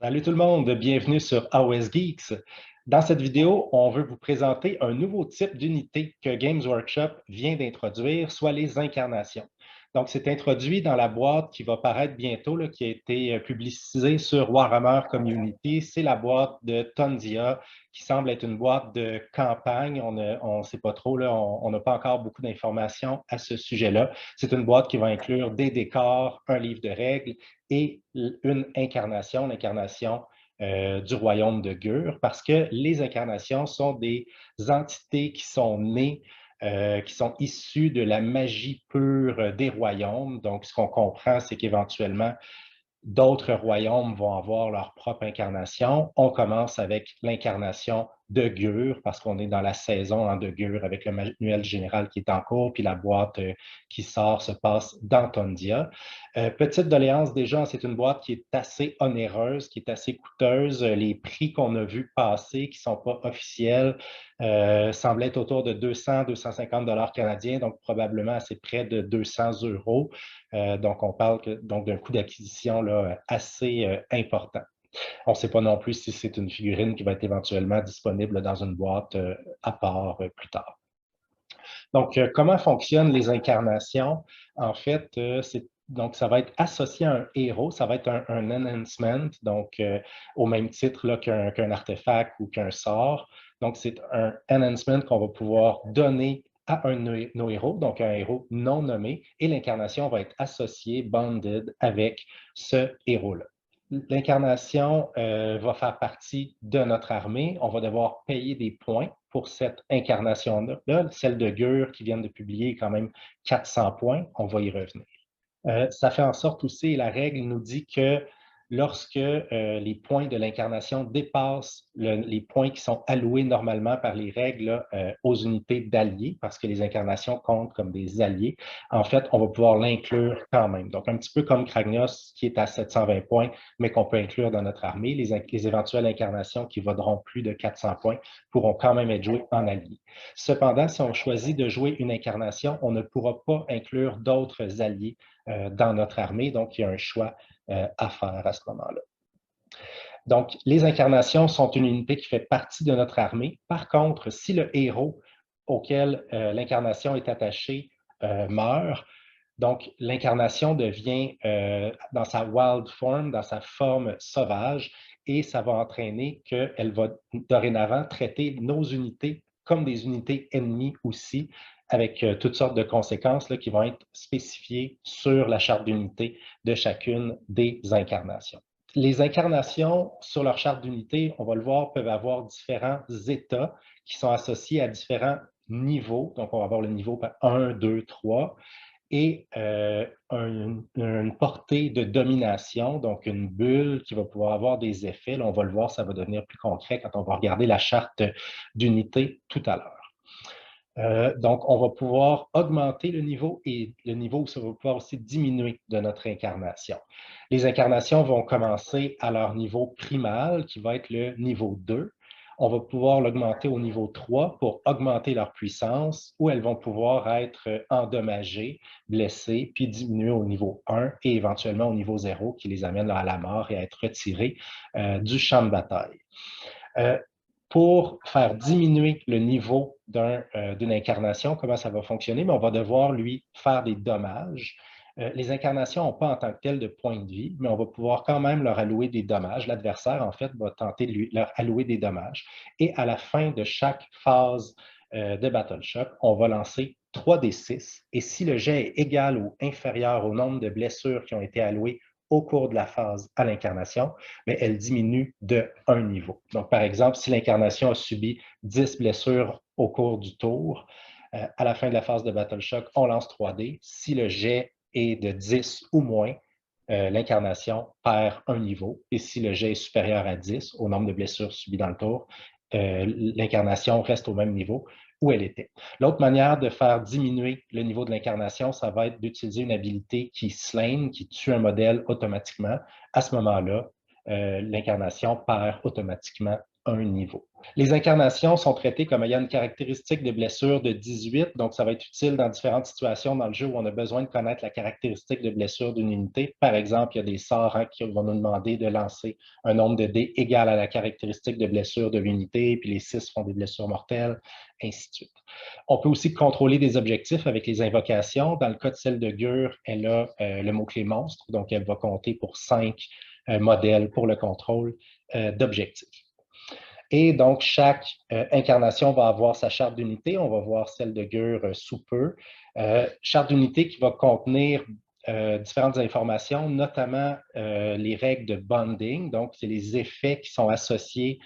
Salut tout le monde, bienvenue sur AOS Geeks. Dans cette vidéo, on veut vous présenter un nouveau type d'unité que Games Workshop vient d'introduire, soit les incarnations. Donc, c'est introduit dans la boîte qui va paraître bientôt, là, qui a été publicisée sur Warhammer Community. C'est la boîte de Tondia, qui semble être une boîte de campagne. On ne sait pas trop, là, on n'a pas encore beaucoup d'informations à ce sujet-là. C'est une boîte qui va inclure des décors, un livre de règles et une incarnation, l'incarnation du royaume de Gur, parce que les incarnations sont des entités qui sont nées, qui sont issues de la magie pure des royaumes. Donc, ce qu'on comprend, c'est qu'éventuellement, d'autres royaumes vont avoir leur propre incarnation. On commence avec l'incarnation de Gur, parce qu'on est dans la saison de Gur avec le manuel général qui est en cours, puis la boîte qui sort se passe dans Tondia. Petite doléance déjà, c'est une boîte qui est assez onéreuse, qui est assez coûteuse. Les prix qu'on a vus passer, qui ne sont pas officiels, semblent être autour de 200-250 $ canadiens, donc probablement assez près de 200 €. Donc, on parle d'un coût d'acquisition assez important. On ne sait pas non plus si c'est une figurine qui va être éventuellement disponible dans une boîte à part plus tard. Donc, comment fonctionnent les incarnations? En fait, donc, ça va être associé à un héros, ça va être un enhancement, donc au même titre qu'un artefact ou qu'un sort. Donc, c'est un enhancement qu'on va pouvoir donner à un de nos héros, donc un héros non nommé, et l'incarnation va être associée, bonded, avec ce héros-là. L'incarnation va faire partie de notre armée. On va devoir payer des points pour cette incarnation-là. Celle de Gur qui vient de publier quand même 400 points. On va y revenir. Ça fait en sorte aussi, la règle nous dit que lorsque les points de l'incarnation dépassent les points qui sont alloués normalement par les règles aux unités d'alliés, parce que les incarnations comptent comme des alliés, en fait, on va pouvoir l'inclure quand même. Donc, un petit peu comme Kragnos, qui est à 720 points, mais qu'on peut inclure dans notre armée, les éventuelles incarnations qui vaudront plus de 400 points pourront quand même être jouées en alliés. Cependant, si on choisit de jouer une incarnation, on ne pourra pas inclure d'autres alliés dans notre armée, donc il y a un choix à faire à ce moment-là. Donc, les incarnations sont une unité qui fait partie de notre armée. Par contre, si le héros auquel l'incarnation est attachée meurt, donc l'incarnation devient dans sa wild form, dans sa forme sauvage, et ça va entraîner qu'elle va dorénavant traiter nos unités comme des unités ennemies aussi, avec toutes sortes de conséquences qui vont être spécifiées sur la charte d'unité de chacune des incarnations. Les incarnations sur leur charte d'unité, on va le voir, peuvent avoir différents états qui sont associés à différents niveaux. Donc, on va avoir le niveau 1, 2, 3 et une portée de domination, donc une bulle qui va pouvoir avoir des effets. Là, on va le voir, ça va devenir plus concret quand on va regarder la charte d'unité tout à l'heure. Donc, on va pouvoir augmenter le niveau et le niveau, ça va pouvoir aussi diminuer de notre incarnation. Les incarnations vont commencer à leur niveau primal, qui va être le niveau 2. On va pouvoir l'augmenter au niveau 3 pour augmenter leur puissance, ou elles vont pouvoir être endommagées, blessées, puis diminuer au niveau 1 et éventuellement au niveau 0, qui les amène à la mort et à être retirées du champ de bataille. Pour faire diminuer le niveau d'une incarnation, comment ça va fonctionner? Mais on va devoir lui faire des dommages. Les incarnations n'ont pas en tant que tel de points de vie, mais on va pouvoir quand même leur allouer des dommages. L'adversaire, en fait, va tenter de leur allouer des dommages. Et à la fin de chaque phase de Battle Shock, on va lancer 3d6. Et si le jet est égal ou inférieur au nombre de blessures qui ont été allouées au cours de la phase à l'incarnation, mais elle diminue de 1 niveau. Donc, par exemple, si l'incarnation a subi 10 blessures au cours du tour, à la fin de la phase de Battle Shock, on lance 3D. Si le jet est de 10 ou moins, l'incarnation perd 1 niveau. Et si le jet est supérieur à 10 au nombre de blessures subies dans le tour, l'incarnation reste au même niveau où elle était. L'autre manière de faire diminuer le niveau de l'incarnation, ça va être d'utiliser une habilité qui slain, qui tue un modèle automatiquement. À ce moment-là, l'incarnation perd automatiquement un niveau. Les incarnations sont traitées comme ayant une caractéristique de blessure de 18, donc ça va être utile dans différentes situations dans le jeu où on a besoin de connaître la caractéristique de blessure d'une unité. Par exemple, il y a des sorts qui vont nous demander de lancer un nombre de dés égal à la caractéristique de blessure de l'unité, puis les 6 font des blessures mortelles, ainsi de suite. On peut aussi contrôler des objectifs avec les invocations. Dans le cas de celle de Gur, elle a le mot-clé monstre, donc elle va compter pour 5 modèles pour le contrôle d'objectifs. Et donc, chaque incarnation va avoir sa charte d'unité. On va voir celle de Gur sous peu. Charte d'unité qui va contenir différentes informations, notamment les règles de bonding. Donc, c'est les effets qui sont associés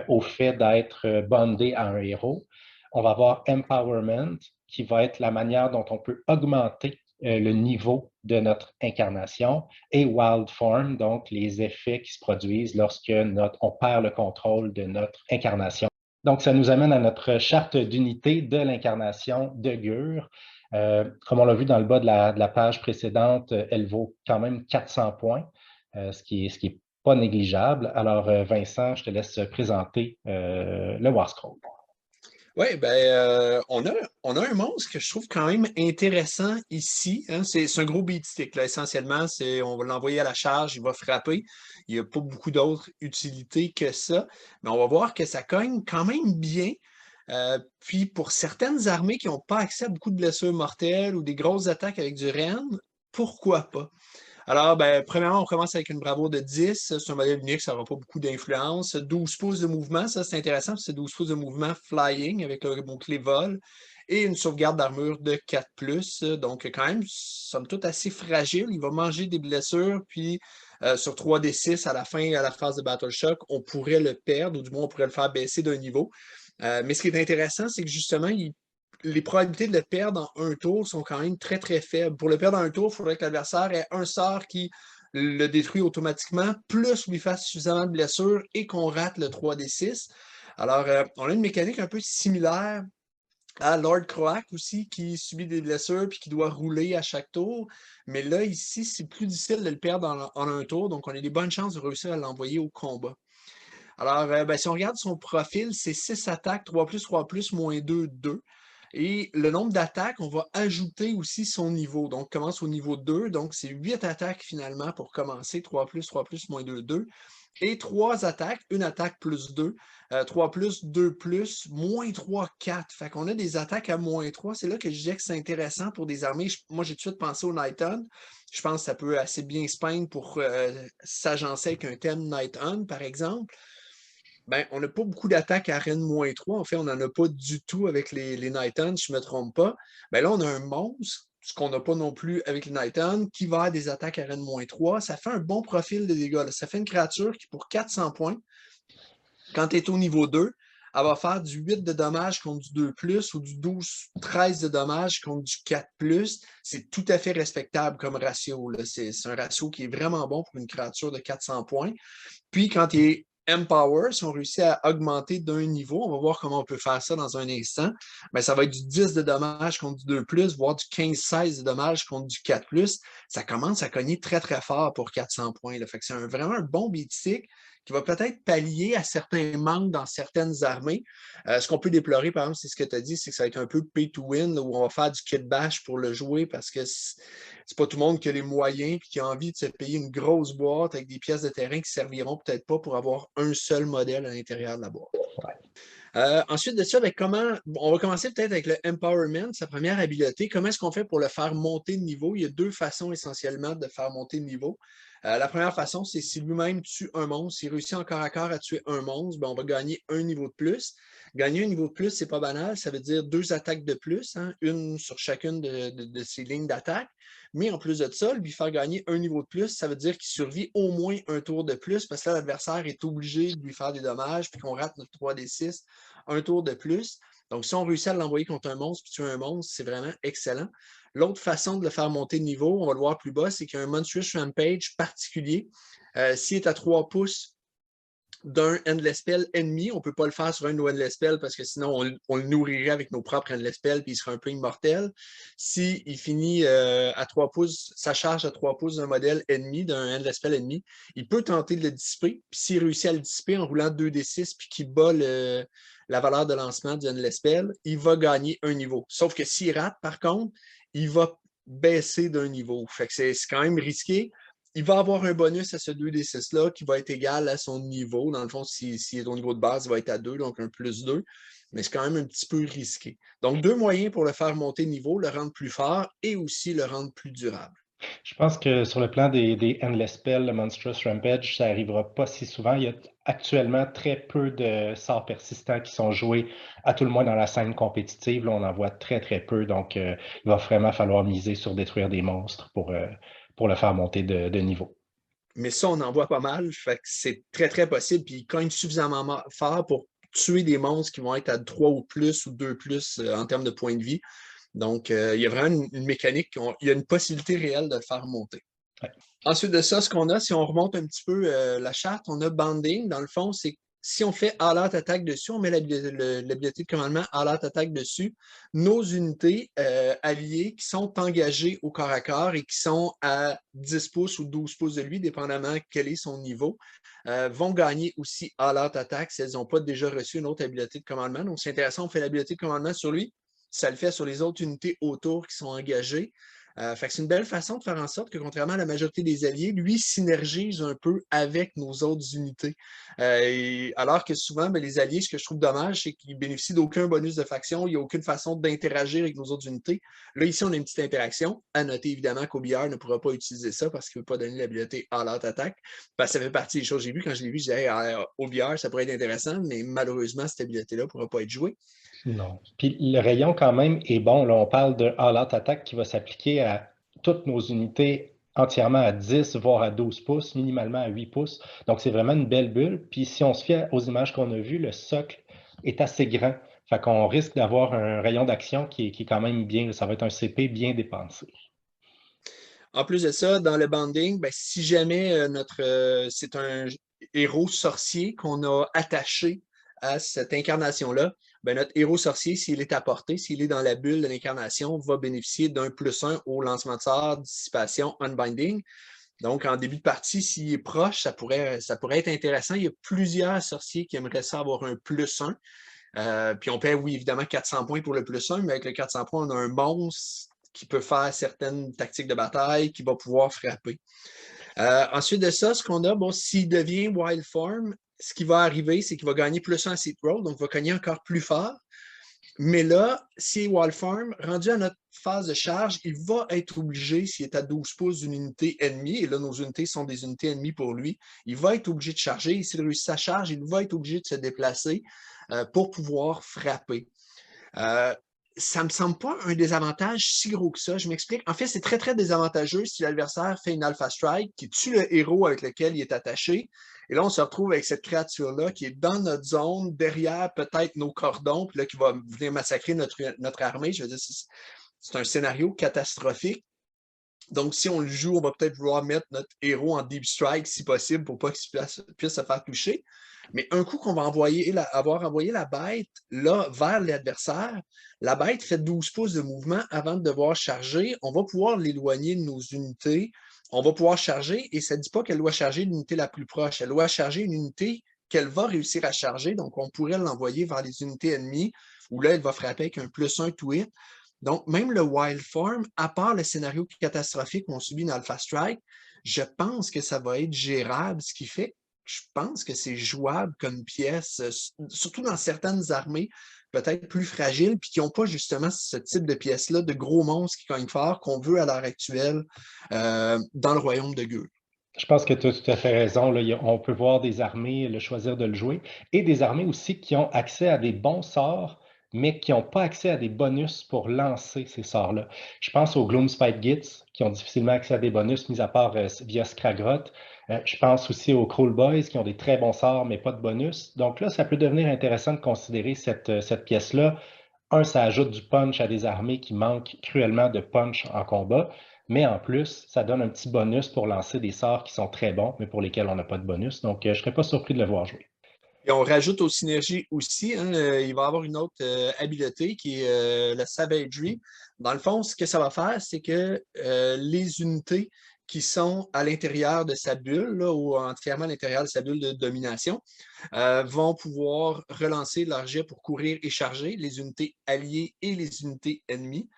au fait d'être bondé à un héros. On va avoir Empowerment, qui va être la manière dont on peut augmenter le niveau de notre incarnation, et Wild Form, donc les effets qui se produisent lorsque on perd le contrôle de notre incarnation. Donc, ça nous amène à notre charte d'unité de l'incarnation de Gur. Comme on l'a vu dans le bas de la page précédente, elle vaut quand même 400 points, ce qui est pas négligeable. Alors, Vincent, je te laisse présenter le War Scroll. Oui, on a un monstre que je trouve quand même intéressant ici. Hein. C'est un gros beat stick, là. Essentiellement, on va l'envoyer à la charge, il va frapper. Il n'y a pas beaucoup d'autres utilités que ça. Mais on va voir que ça cogne quand même bien. Puis pour certaines armées qui n'ont pas accès à beaucoup de blessures mortelles ou des grosses attaques avec du Ren, pourquoi pas? Alors, premièrement, on commence avec une bravoure de 10. C'est un modèle unique, ça n'aura pas beaucoup d'influence. 12 pouces de mouvement, ça c'est intéressant, c'est 12 pouces de mouvement flying avec le mot-clé vol. Et une sauvegarde d'armure de 4+. Donc, quand même, somme toute assez fragile. Il va manger des blessures, puis sur 3d6 à la fin, à la phase de Battle Shock, on pourrait le perdre, ou du moins on pourrait le faire baisser d'un niveau. Mais ce qui est intéressant, c'est que justement, les probabilités de le perdre en un tour sont quand même très, très faibles. Pour le perdre en un tour, il faudrait que l'adversaire ait un sort qui le détruit automatiquement, plus lui fasse suffisamment de blessures et qu'on rate le 3d6. Alors, on a une mécanique un peu similaire à Lord Croak aussi, qui subit des blessures puis qui doit rouler à chaque tour. Mais là, ici, c'est plus difficile de le perdre en un tour, donc on a des bonnes chances de réussir à l'envoyer au combat. Alors, si on regarde son profil, c'est 6 attaques, 3+, 3+, -2, 2. Et le nombre d'attaques, on va ajouter aussi son niveau. Donc, on commence au niveau 2. Donc, c'est 8 attaques finalement pour commencer. 3+, 3+, -2, 2. Et 3 attaques, une attaque plus 2, 3+, 2+, -3, 4. Fait qu'on a des attaques à -3. C'est là que je disais que c'est intéressant pour des armées. Moi, j'ai tout de suite pensé au Night Hunt. Je pense que ça peut assez bien se peindre pour s'agencer avec un thème Night Hunt, par exemple. On n'a pas beaucoup d'attaques à Rennes -3. En fait, on n'en a pas du tout avec les Night Hunt, je ne me trompe pas. Là, on a un monstre, ce qu'on n'a pas non plus avec les Night Hunt, qui va avoir des attaques à Rennes -3. Ça fait un bon profil de dégâts. Là. Ça fait une créature qui, pour 400 points, quand tu es au niveau 2, elle va faire du 8 de dommages contre du 2+, ou du 12-13 de dommages contre du 4+. C'est tout à fait respectable comme ratio. C'est un ratio qui est vraiment bon pour une créature de 400 points. Puis, quand tu es Empower, si on réussit à augmenter d'un niveau, on va voir comment on peut faire ça dans un instant, ça va être du 10 de dommages contre du 2+, voire du 15-16 de dommages contre du 4+. Ça commence à cogner très, très fort pour 400 points. Là. Fait que c'est vraiment un bon beat stick qui va peut-être pallier à certains manques dans certaines armées. Ce qu'on peut déplorer, par exemple, c'est ce que tu as dit, c'est que ça va être un peu pay to win, où on va faire du kit bash pour le jouer parce que c'est pas tout le monde qui a les moyens et qui a envie de se payer une grosse boîte avec des pièces de terrain qui ne serviront peut-être pas pour avoir un seul modèle à l'intérieur de la boîte. Ensuite de ça, on va commencer peut-être avec le Empowerment, sa première habileté. Comment est-ce qu'on fait pour le faire monter de niveau? Il y a 2 façons essentiellement de faire monter de niveau. La première façon, c'est si lui-même tue un monstre, s'il réussit encore à corps à tuer un monstre, on va gagner un niveau de plus. Gagner un niveau de plus, c'est pas banal, ça veut dire 2 attaques de plus, hein, une sur chacune de ses lignes d'attaque. Mais en plus de ça, lui faire gagner un niveau de plus, ça veut dire qu'il survit au moins un tour de plus, parce que là, l'adversaire est obligé de lui faire des dommages, puis qu'on rate notre 3d6, un tour de plus. Donc, si on réussit à l'envoyer contre un monstre, puis tuer un monstre, c'est vraiment excellent. L'autre façon de le faire monter de niveau, on va le voir plus bas, c'est qu'il y a un Monstrous Rampage particulier. S'il est à 3 pouces, d'un Endless Spell ennemi. On ne peut pas le faire sur un de nos Endless Spell parce que sinon, on le nourrirait avec nos propres Endless Spell puis il serait un peu immortel. S'il finit à 3 pouces, sa charge à 3 pouces d'un modèle ennemi, d'un Endless Spell ennemi, il peut tenter de le dissiper. Puis s'il réussit à le dissiper en roulant 2d6 puis qu'il bat la valeur de lancement du Endless Spell, il va gagner un niveau. Sauf que s'il rate, par contre, il va baisser d'un niveau. Fait que c'est quand même risqué. Il va avoir un bonus à ce 2d6-là qui va être égal à son niveau. Dans le fond, s'il est au niveau de base, il va être à 2, donc un plus 2. Mais c'est quand même un petit peu risqué. Donc, 2 moyens pour le faire monter de niveau, le rendre plus fort et aussi le rendre plus durable. Je pense que sur le plan des Endless Spell, le Monstrous Rampage, ça n'arrivera pas si souvent. Il y a actuellement très peu de sorts persistants qui sont joués, à tout le moins dans la scène compétitive. Là, on en voit très, très peu. Donc, il va vraiment falloir miser sur détruire des monstres pour le faire monter de niveau. Mais ça, on en voit pas mal. Fait que c'est très, très possible. Puis il cogne suffisamment fort pour tuer des monstres qui vont être à 3 ou plus ou 2 plus en termes de points de vie. Donc, il y a vraiment une mécanique, il y a une possibilité réelle de le faire monter. Ouais. Ensuite de ça, ce qu'on a, si on remonte un petit peu la charte, on a Banding. Dans le fond, c'est si on fait All-Out Attack dessus, on met l'habilité de commandement All-Out Attack dessus, nos unités alliées qui sont engagées au corps à corps et qui sont à 10 pouces ou 12 pouces de lui, dépendamment quel est son niveau, vont gagner aussi All-Out Attack si elles n'ont pas déjà reçu une autre habilité de commandement. Donc, c'est intéressant, on fait l'habilité de commandement sur lui. Ça le fait sur les autres unités autour qui sont engagées. Fait que c'est une belle façon de faire en sorte que, contrairement à la majorité des alliés, lui synergise un peu avec nos autres unités. Alors que souvent, les alliés, ce que je trouve dommage, c'est qu'ils bénéficient d'aucun bonus de faction, il n'y a aucune façon d'interagir avec nos autres unités. Là, ici, on a une petite interaction. À noter évidemment qu'OBR ne pourra pas utiliser ça parce qu'il ne veut pas donner l'habilité All-Out Attack. Parce que ça fait partie des choses que j'ai vues. Quand je l'ai vu, je disais, hey, OBR, ça pourrait être intéressant, mais malheureusement, cette habilité-là ne pourra pas être jouée. Non. Puis le rayon, quand même, est bon. Là, on parle de All-Out Attack qui va s'appliquer à toutes nos unités entièrement à 10, voire à 12 pouces, minimalement à 8 pouces. Donc, c'est vraiment une belle bulle. Puis, si on se fie aux images qu'on a vues, le socle est assez grand. Fait qu'on risque d'avoir un rayon d'action qui est quand même bien. Ça va être un CP bien dépensé. En plus de ça, dans le banding, si jamais c'est un héros sorcier qu'on a attaché à cette incarnation-là, notre héros sorcier, s'il est à portée, s'il est dans la bulle de l'incarnation, va bénéficier d'un +1 au lancement de sort, dissipation, unbinding. Donc, en début de partie, s'il est proche, ça pourrait être intéressant. Il y a plusieurs sorciers qui aimeraient ça avoir un +1. Puis on paie, oui, évidemment, 400 points pour le +1, mais avec le 400 points, on a un monstre qui peut faire certaines tactiques de bataille, qui va pouvoir frapper. Ensuite de ça, ce qu'on a, s'il devient Wild Form, ce qui va arriver, c'est qu'il va gagner +1 à Seat Roll, donc il va gagner encore plus fort. Mais là, si Wild Form, rendu à notre phase de charge, il va être obligé, s'il est à 12 pouces d'une unité ennemie, et là, nos unités sont des unités ennemies pour lui, il va être obligé de charger. Et s'il réussit sa charge, il va être obligé de se déplacer pour pouvoir frapper. Ça ne me semble pas un désavantage si gros que ça. Je m'explique. En fait, c'est très, très désavantageux si l'adversaire fait une Alpha Strike qui tue le héros avec lequel il est attaché. Et là, on se retrouve avec cette créature-là qui est dans notre zone, derrière peut-être nos cordons, puis là, qui va venir massacrer notre armée. Je veux dire, c'est un scénario catastrophique. Donc, si on le joue, on va peut-être vouloir mettre notre héros en deep strike si possible pour pas qu'il puisse se faire toucher. Mais un coup qu'on va avoir envoyé la bête là vers l'adversaire, la bête fait 12 pouces de mouvement avant de devoir charger. On va pouvoir l'éloigner de nos unités. On va pouvoir charger et ça ne dit pas qu'elle doit charger l'unité la plus proche. Elle doit charger une unité qu'elle va réussir à charger. Donc, on pourrait l'envoyer vers les unités ennemies où là, elle va frapper avec un +1 to hit. Donc, même le Wild Form, à part le scénario catastrophique où on subit une Alpha Strike, je pense que ça va être gérable, ce qui fait que je pense que c'est jouable comme pièce, surtout dans certaines armées peut-être plus fragiles, puis qui n'ont pas justement ce type de pièce-là, de gros monstres qui cognent fort, qu'on veut à l'heure actuelle dans le royaume de Gueux. Je pense que tu as tout à fait raison. Là. On peut voir des armées le choisir de le jouer et des armées aussi qui ont accès à des bons sorts, mais qui n'ont pas accès à des bonus pour lancer ces sorts-là. Je pense aux Gloomspite Gits qui ont difficilement accès à des bonus, mis à part via Skragrott. Je pense aussi aux Cruel Boys qui ont des très bons sorts, mais pas de bonus. Donc là, ça peut devenir intéressant de considérer cette pièce-là. Un, ça ajoute du punch à des armées qui manquent cruellement de punch en combat. Mais en plus, ça donne un petit bonus pour lancer des sorts qui sont très bons, mais pour lesquels on n'a pas de bonus. Donc, je ne serais pas surpris de le voir jouer. Et on rajoute aux synergies aussi, hein, il va y avoir une autre habileté qui est la Savagery. Dans le fond, ce que ça va faire, c'est que les unités qui sont à l'intérieur de sa bulle, là, ou entièrement à l'intérieur de sa bulle de domination, vont pouvoir relancer leur jet pour courir et charger les unités alliées et les unités ennemies.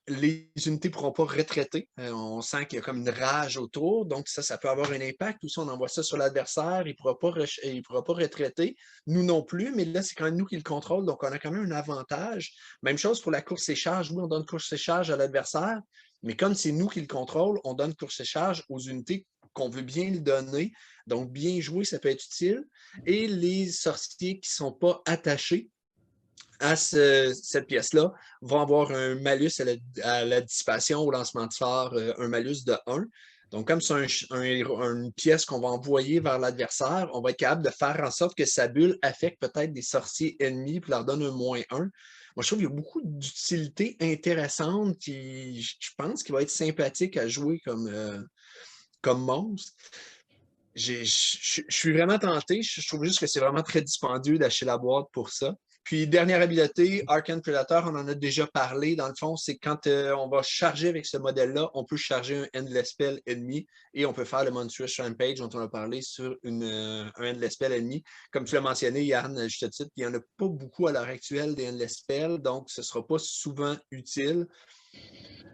Les unités ne pourront pas retraiter. On sent qu'il y a comme une rage autour, donc ça peut avoir un impact. Aussi, on envoie ça sur l'adversaire, il ne pourra pas retraiter. Nous non plus, mais là, c'est quand même nous qui le contrôlons, donc on a quand même un avantage. Même chose pour la course et charge. Oui, on donne course et charge à l'adversaire, mais comme c'est nous qui le contrôlons, on donne course et charge aux unités qu'on veut bien lui donner. Donc, bien jouer, ça peut être utile. Et les sorciers qui ne sont pas attachés à cette pièce-là vont avoir un malus à la dissipation, au lancement de sort, un malus de 1. Donc, comme c'est une pièce qu'on va envoyer vers l'adversaire, on va être capable de faire en sorte que sa bulle affecte peut-être des sorciers ennemis et leur donne un -1. Moi, je trouve qu'il y a beaucoup d'utilités intéressantes qui, je pense, qui va être sympathique à jouer comme monstre. Je suis vraiment tenté. Je trouve juste que c'est vraiment très dispendieux d'acheter la boîte pour ça. Puis, dernière habileté, Arcane Predator, on en a déjà parlé. Dans le fond, c'est quand on va charger avec ce modèle-là, on peut charger un Endless Spell ennemi et on peut faire le Monstrous Rampage dont on a parlé sur un Endless Spell ennemi. Comme tu l'as mentionné, Yann, à juste titre, il n'y en a pas beaucoup à l'heure actuelle des Endless Spell, donc ce ne sera pas souvent utile.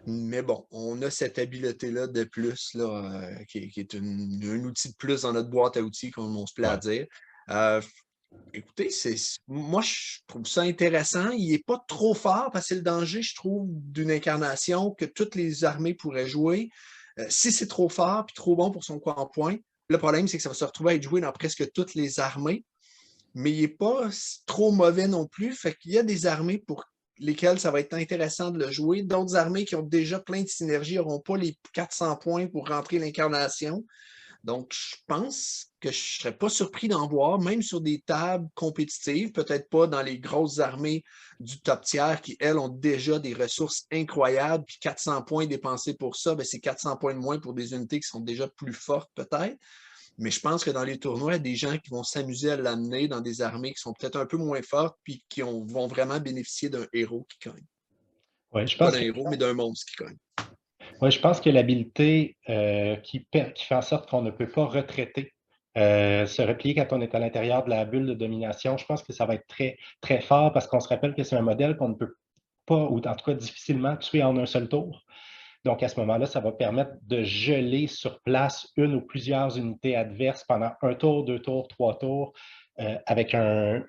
Mais bon, on a cette habileté-là de plus, là, qui est un outil de plus dans notre boîte à outils, comme on se plaît à dire. Écoutez, moi, je trouve ça intéressant. Il n'est pas trop fort parce que c'est le danger, je trouve, d'une incarnation que toutes les armées pourraient jouer. Si c'est trop fort et trop bon pour son coin en point, le problème, c'est que ça va se retrouver à être joué dans presque toutes les armées. Mais il n'est pas trop mauvais non plus. Fait qu'il y a des armées pour lesquelles ça va être intéressant de le jouer. D'autres armées qui ont déjà plein de synergies n'auront pas les 400 points pour rentrer l'incarnation. Donc, je pense que je ne serais pas surpris d'en voir, même sur des tables compétitives, peut-être pas dans les grosses armées du top tiers qui, elles, ont déjà des ressources incroyables, puis 400 points dépensés pour ça, c'est 400 points de moins pour des unités qui sont déjà plus fortes, peut-être. Mais je pense que dans les tournois, il y a des gens qui vont s'amuser à l'amener dans des armées qui sont peut-être un peu moins fortes, puis qui vont vraiment bénéficier d'un héros qui cogne. Ouais, je Pas pense d'un que héros, mais d'un monstre qui cogne. Oui, je pense que l'habileté qui fait en sorte qu'on ne peut pas retraiter, se replier quand on est à l'intérieur de la bulle de domination, je pense que ça va être très, très fort parce qu'on se rappelle que c'est un modèle qu'on ne peut pas, ou en tout cas difficilement, tuer en un seul tour. Donc, à ce moment-là, ça va permettre de geler sur place une ou plusieurs unités adverses pendant un tour, 2 tours, 3 tours, avec une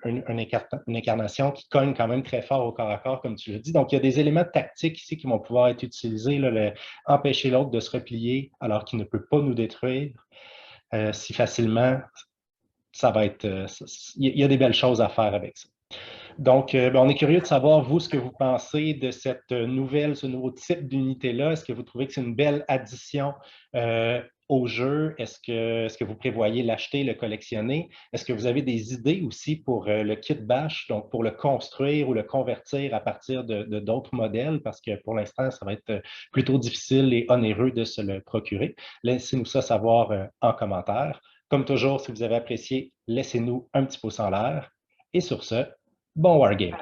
incarnation qui cogne quand même très fort au corps à corps, comme tu l'as dit. Donc, il y a des éléments tactiques ici qui vont pouvoir être utilisés, là, empêcher l'autre de se replier alors qu'il ne peut pas nous détruire si facilement. Ça va être, il y a des belles choses à faire avec ça. Donc, on est curieux de savoir, vous, ce que vous pensez de cette ce nouveau type d'unité-là. Est-ce que vous trouvez que c'est une belle addition au jeu? Est-ce que vous prévoyez l'acheter, le collectionner? Est-ce que vous avez des idées aussi pour le kit bash, donc pour le construire ou le convertir à partir de d'autres modèles? Parce que pour l'instant, ça va être plutôt difficile et onéreux de se le procurer. Laissez-nous ça savoir en commentaire. Comme toujours, si vous avez apprécié, laissez-nous un petit pouce en l'air. Et sur ce, bon wargame!